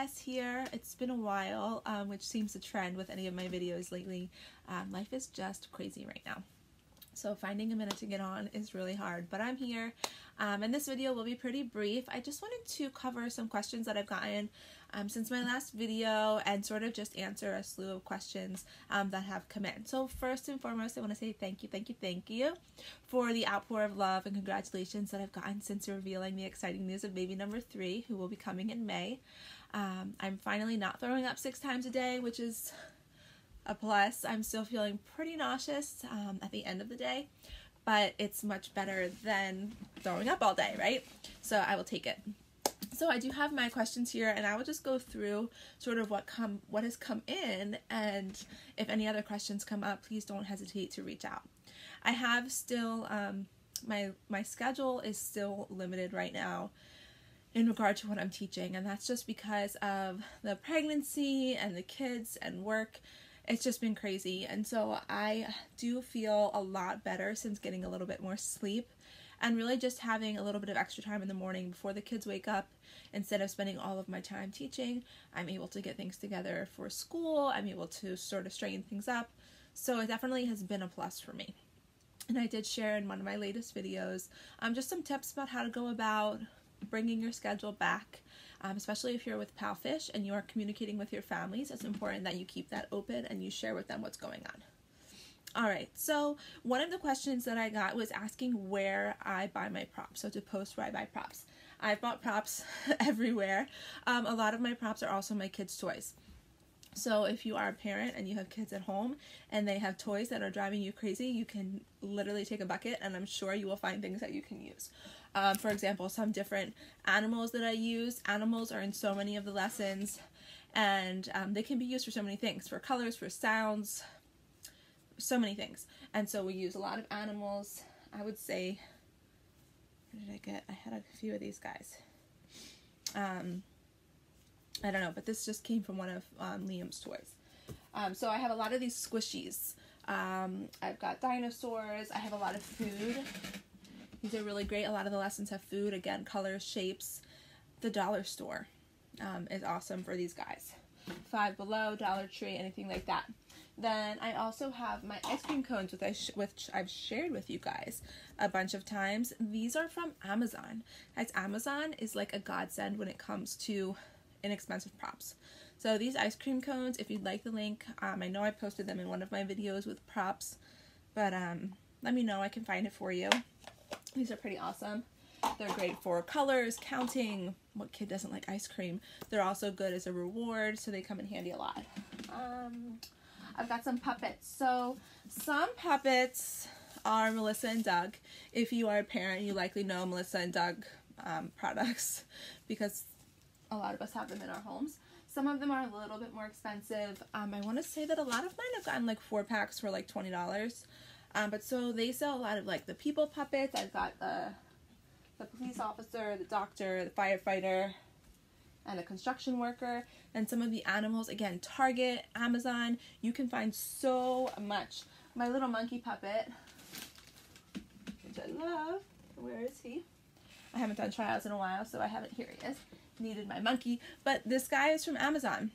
Jess here. It's been a while, which seems a trend with any of my videos lately. Life is just crazy right now. So finding a minute to get on is really hard, but I'm here. And this video will be pretty brief. I just wanted to cover some questions that I've gotten since my last video and sort of just answer a slew of questions that have come in. So first and foremost, I want to say thank you for the outpour of love and congratulations that I've gotten since revealing the exciting news of baby number 3, who will be coming in May. I'm finally not throwing up 6 times a day, which is a plus. I'm still feeling pretty nauseous at the end of the day, but it's much better than throwing up all day, right? So I will take it. So I do have my questions here, and I will just go through sort of what has come in, and if any other questions come up, please don't hesitate to reach out. I have still, my schedule is still limited right now in regard to what I'm teaching, and that's just because of the pregnancy and the kids and work. It's just been crazy, and so I do feel a lot better since getting a little bit more sleep and really just having a little bit of extra time in the morning before the kids wake up. Instead of spending all of my time teaching, I'm able to get things together for school. I'm able to sort of straighten things up, so it definitely has been a plus for me. And I did share in one of my latest videos just some tips about how to go about bringing your schedule back. Especially if you're with Palfish and you are communicating with your families, it's important that you keep that open and you share with them what's going on. Alright, so one of the questions that I got was asking where I buy my props, so to post where I buy props. I've bought props everywhere. A lot of my props are also my kids' toys. So if you are a parent and you have kids at home and they have toys that are driving you crazy, you can literally take a bucket and I'm sure you will find things that you can use. For example, some different animals that I use. Animals are in so many of the lessons, and they can be used for so many things, for colors, for sounds, so many things. And so we use a lot of animals. I would say, what did I get? I had a few of these guys. I don't know, but this just came from one of Liam's toys. So I have a lot of these squishies. I've got dinosaurs. I have a lot of food. These are really great. A lot of the lessons have food. Again, colors, shapes. The dollar store is awesome for these guys. Five Below, Dollar Tree, anything like that. Then I also have my ice cream cones, which I've shared with you guys a bunch of times. These are from Amazon. Guys, Amazon is like a godsend when it comes to inexpensive props. So these ice cream cones, if you'd like the link, I know I posted them in one of my videos with props, but let me know. I can find it for you. These are pretty awesome. They're great for colors, counting. What kid doesn't like ice cream? They're also good as a reward, so they come in handy a lot. I've got some puppets. So some puppets are Melissa and Doug. If you are a parent, you likely know Melissa and Doug products because a lot of us have them in our homes. Some of them are a little bit more expensive. I want to say that a lot of mine have gotten like 4 packs for like $20. But so they sell a lot of like the people puppets. I've got the police officer, the doctor, the firefighter, and a construction worker. And some of the animals, again, Target, Amazon, you can find so much. My little monkey puppet, which I love. Where is he? I haven't done trials in a while, so I haven't. Here he is. Needed my monkey. But this guy is from Amazon.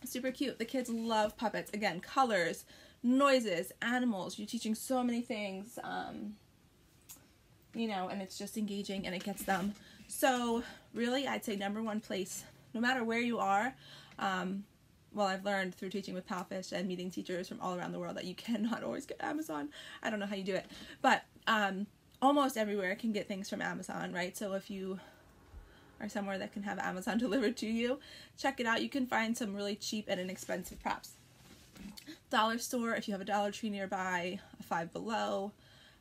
Super cute. The kids love puppets. Again, colors, noises, animals. You're teaching so many things, you know, and it's just engaging and it gets them. So really, I'd say #1 place, no matter where you are. Well, I've learned through teaching with Palfish and meeting teachers from all around the world that you cannot always get Amazon. I don't know how you do it, but almost everywhere can get things from Amazon, right? So if you are somewhere that can have Amazon delivered to you, check it out. You can find some really cheap and inexpensive props. Dollar store, if you have a Dollar Tree nearby, a Five Below,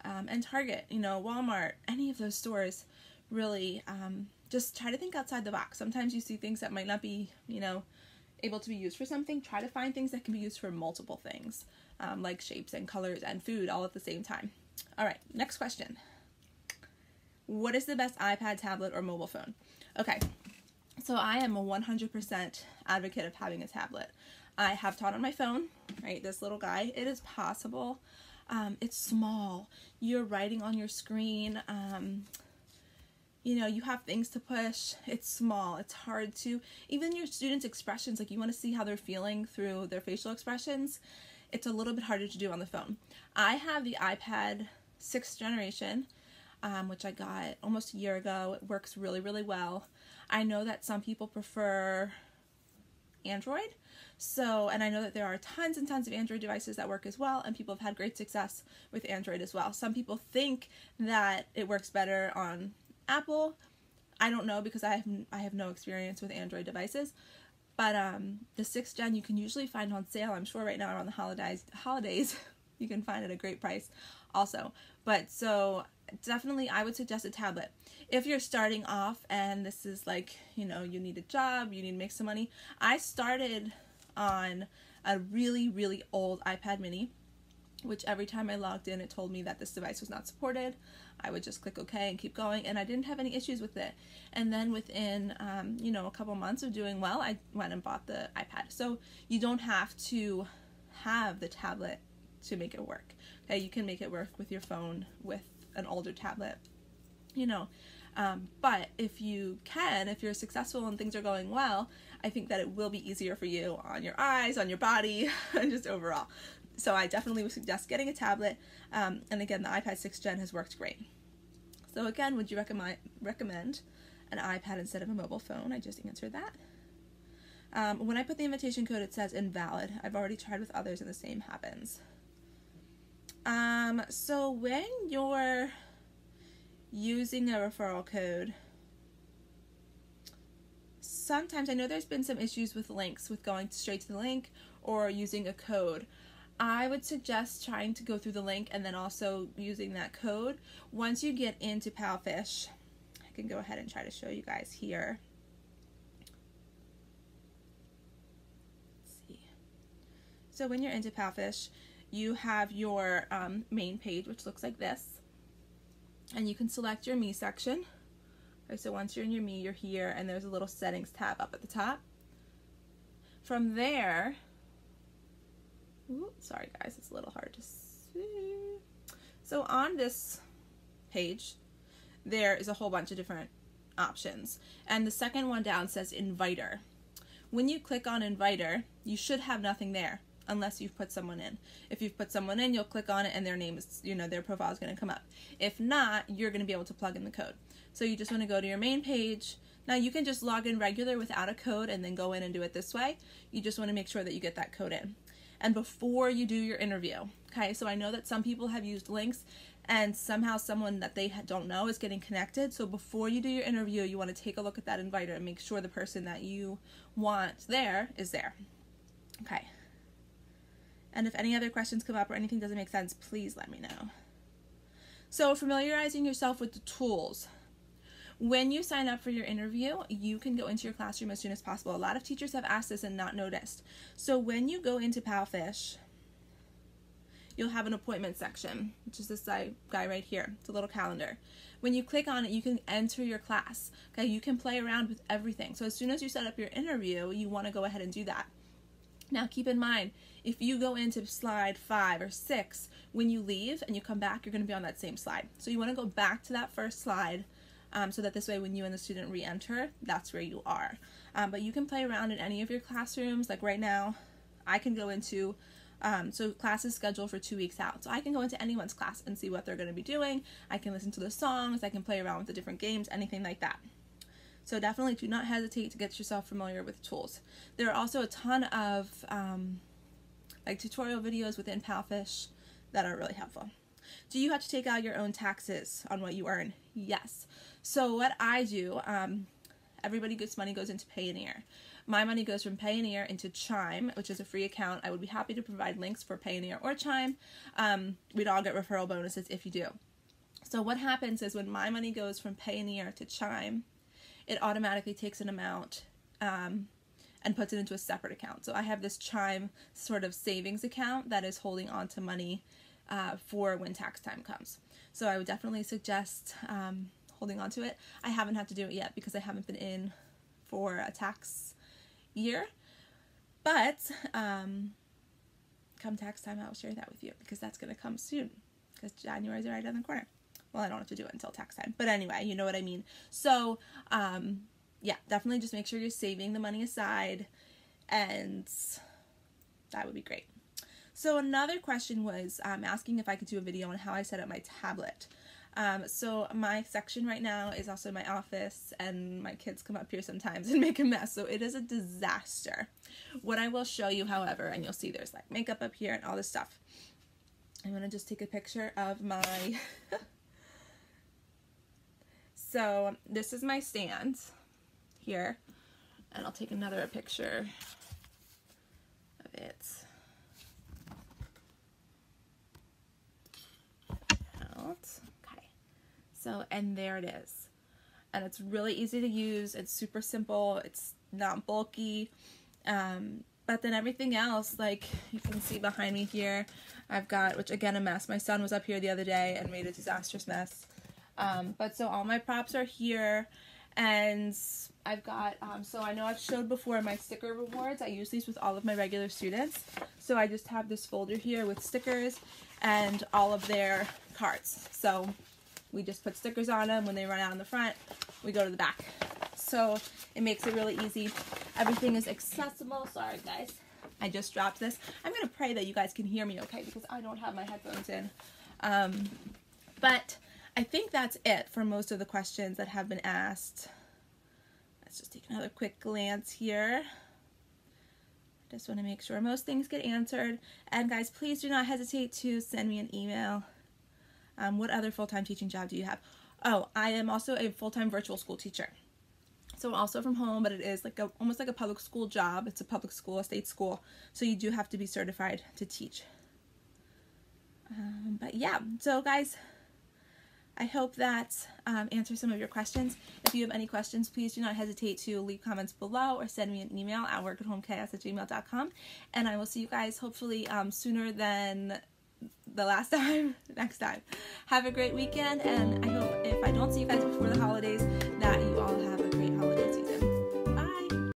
and Target, you know, Walmart, any of those stores, really just try to think outside the box. Sometimes you see things that might not be, you know, able to be used for something. Try to find things that can be used for multiple things, like shapes and colors and food all at the same time. All right, next question. What is the best iPad, tablet, or mobile phone? Okay, so I am a 100% advocate of having a tablet. I have taught on my phone, right, this little guy. It is possible. It's small. You're writing on your screen. you know, you have things to push, it's small, it's hard to, even your students' expressions, like you want to see how they're feeling through their facial expressions, it's a little bit harder to do on the phone. I have the iPad 6th generation, which I got almost a year ago. It works really, really well. I know that some people prefer Android, and I know that there are tons and tons of Android devices that work as well, and people have had great success with Android as well. Some people think that it works better on Apple. I don't know, because I have no experience with Android devices, but the 6th gen you can usually find on sale. I'm sure right now around the holidays you can find at a great price also. But so definitely I would suggest a tablet. If you're starting off and this is like, you know, you need a job, you need to make some money. I started on a really, really old iPad mini, which every time I logged in, it told me that this device was not supported. I would just click OK and keep going, and I didn't have any issues with it. And then within, you know, a couple months of doing well, I went and bought the iPad. So you don't have to have the tablet to make it work. Okay, you can make it work with your phone, with an older tablet, you know. But if you can, if you're successful and things are going well, I think that it will be easier for you on your eyes, on your body, and just overall. So I definitely would suggest getting a tablet. And again, the iPad 6th gen has worked great. So again, would you recommend an iPad instead of a mobile phone? I just answered that. When I put the invitation code, it says invalid. I've already tried with others and the same happens. So when you're using a referral code, sometimes, I know there's been some issues with links, with going straight to the link or using a code. I would suggest trying to go through the link and then also using that code. Once you get into Palfish, I can go ahead and try to show you guys here. Let's see. So when you're into Palfish, you have your main page, which looks like this. And you can select your Me section. Okay, so once you're in your Me, you're here, and there's a little settings tab up at the top. From there, sorry guys, it's a little hard to see. So on this page, there is a whole bunch of different options. And the second one down says Inviter. When you click on Inviter, you should have nothing there unless you've put someone in. If you've put someone in, you'll click on it and their name is, you know, their profile is going to come up. If not, you're going to be able to plug in the code. So you just want to go to your main page. Now you can just log in regular without a code and then go in and do it this way. You just want to make sure that you get that code in. And before you do your interview, okay, so I know that some people have used links and somehow someone that they don't know is getting connected. So before you do your interview, you want to take a look at that inviter and make sure the person that you want there is there. Okay. And if any other questions come up or anything doesn't make sense, please let me know. So familiarizing yourself with the tools. When you sign up for your interview, you can go into your classroom as soon as possible. A lot of teachers have asked this and not noticed. So when you go into Palfish, you'll have an appointment section, which is this guy right here. It's a little calendar. When you click on it, you can enter your class. Okay, you can play around with everything. So as soon as you set up your interview, you want to go ahead and do that. Now keep in mind, if you go into slide 5 or 6, when you leave and you come back, you're going to be on that same slide. So you want to go back to that first slide so that this way when you and the student re-enter, that's where you are. But you can play around in any of your classrooms. Like right now, I can go into, so class is scheduled for 2 weeks out. So I can go into anyone's class and see what they're going to be doing. I can listen to the songs, I can play around with the different games, anything like that. So definitely do not hesitate to get yourself familiar with tools. There are also a ton of like tutorial videos within Palfish that are really helpful. Do you have to take out your own taxes on what you earn? Yes. So what I do, everybody gets money goes into Payoneer. My money goes from Payoneer into Chime, which is a free account. I would be happy to provide links for Payoneer or Chime. We'd all get referral bonuses if you do. So what happens is when my money goes from Payoneer to Chime, it automatically takes an amount and puts it into a separate account. So I have this Chime sort of savings account that is holding on to money for when tax time comes. So I would definitely suggest holding on to it. I haven't had to do it yet because I haven't been in for a tax year. But come tax time, I'll share that with you because that's going to come soon because January is right around the corner. well, I don't have to do it until tax time, but anyway, you know what I mean. So, yeah, definitely just make sure you're saving the money aside, and that would be great. So another question was asking if I could do a video on how I set up my tablet. So my section right now is also my office, and my kids come up here sometimes and make a mess, so it is a disaster. What I will show you, however, and you'll see there's like makeup up here and all this stuff. I'm going to just take a picture of my... So this is my stand here, and I'll take another picture of it. Okay, so, and there it is, and it's really easy to use. It's super simple, it's not bulky, but then everything else, like you can see behind me here, I've got, which again, a mess. My son was up here the other day and made a disastrous mess. But so all my props are here, and I've got, so I know I've showed before my sticker rewards. I use these with all of my regular students. So I just have this folder here with stickers and all of their cards. So we just put stickers on them. When they run out in the front, we go to the back. So it makes it really easy. Everything is accessible. Sorry guys, I just dropped this. I'm going to pray that you guys can hear me okay, because I don't have my headphones in. But I think that's it for most of the questions that have been asked. Let's just take another quick glance here. I just want to make sure most things get answered. And guys, please do not hesitate to send me an email. What other full-time teaching job do you have? Oh, I am also a full-time virtual school teacher. So also from home, but it is like almost like a public school job. It's a public school, a state school. So you do have to be certified to teach. But yeah, so guys, I hope that answers some of your questions. If you have any questions, please do not hesitate to leave comments below or send me an email at workathomecast@gmail.com. And I will see you guys hopefully sooner than the last time, next time. Have a great weekend, and I hope if I don't see you guys